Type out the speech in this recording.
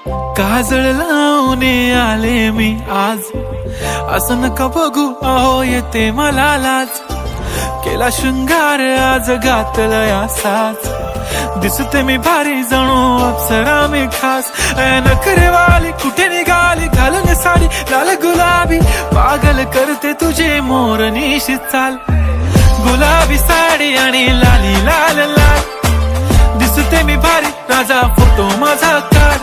काजळ लावून आले मी आज, असं नका बघू अहो येते मला लाज. केला शृंगार आज घातलाय असाच, दिसते मी भारी जणू अप्सरा मी खास. नखरेवाली कुठे निघाली घालून साडी लाल गुलाबी, पागल करते तुझे मोरनीशी चाल. गुलाबी साडी आणि लाली लाल लाल, दिसते मी भारी राजा फोटो माझा काढ.